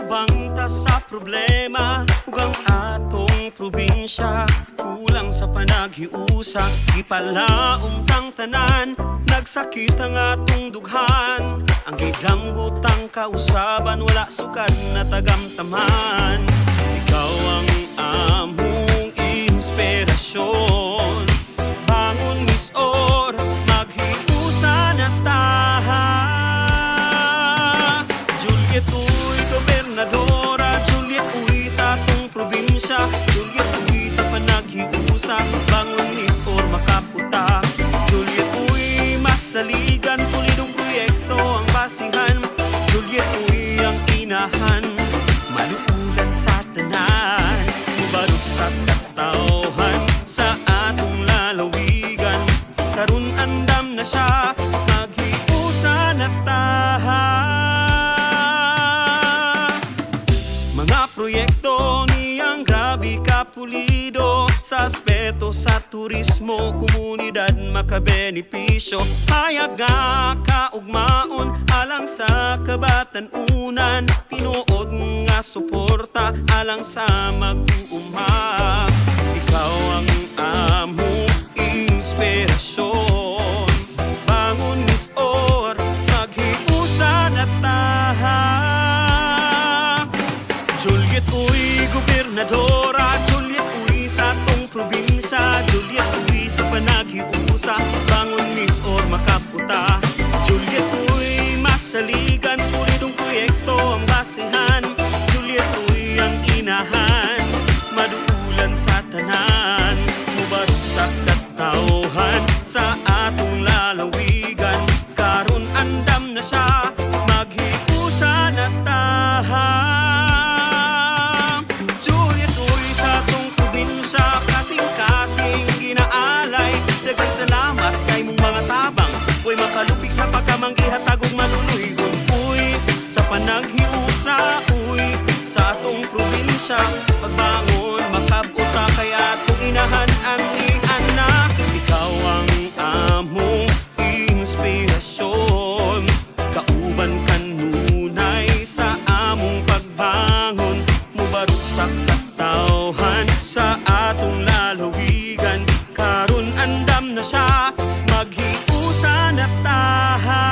Ubang ta sa problema, ug ang atong probinsya kulang sa panaghiusa. Gipalaom tang tanan, nagsakit ang atong dughan. Ang gidamgutang kausaban, wala sukad na tagamtaman. Ikaw ang among inspirasyon. Bangon mis-or, maghiusa na taha. Juliet uy, gobernadora. Juliet uy, sa atong probinsya. Juliet uy, sa panaghiusa. Bangon mis-or, makaputa. Juliet uy, masaligan. Pulidong proyekto ang basihan. Juliet uy, ang inahan. Maluulan sa tanan, mubarog sa katauhan. Sa atong lalawigan, karun andam na siya. Maghiusa na taha. Mga proyekto niyang grabe kapulido. Sa aspeto sa turismo, komunidad makabenepisyo. Hayag nga kaugmaon alang sa kabatan-unan. Tinuod nga suporta alang sa mag-uuma. Ikaw ang among inspirasyon. Bangon mis-or, maghiusa na taha. Juliet uy, gobernadora. Juliet uy, sa atong probinsya. Juliet uy, sa panaghiusa. Bangon mis-or, makaputa. Juliet uy, masaligan. Pulidong proyekto ang basihan. Juliet uy, ang inahan. Maduulan sa tanan, mubarog sa katauhan. Sa atong lalawigan, karon andam na siya. Maghiusa na taha. Juliet uy, sa atong probinsya. Kasing-kasing ginaalay. Daghang salamat sa imong mga tabang. Uy, makalupig sa pagkamanggihatag ug maluluyon. Uy, sa panaghiusa. Uy, sa atong probinsya. Pagbangon, makabuta kaya atong inahan ang anak. Ikaw ang among inspirasyon. Kauban kanunay sa among pagbangon. Mubarog sa katauhan. Sa atong lalawigan, karon andam na siya. Maghiusa na taha.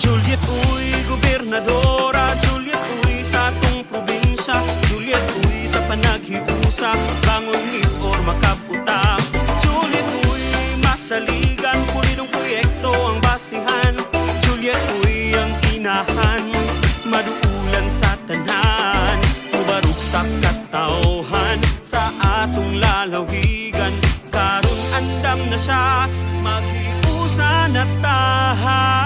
Juliet uy, gobernadora. Juliet uy, sa atong probinsya. Juliet uy, sa panaghiusa. Bangon mis-or, makaputa. Juliet uy, masaligan. Pulidong proyekto ang basihan. Juliet uy, ang inahan. Maduulan sa tanan, mubarog sa katauhan. Sa atong lalawigan, karon andam na siya. Maghiusa na taha.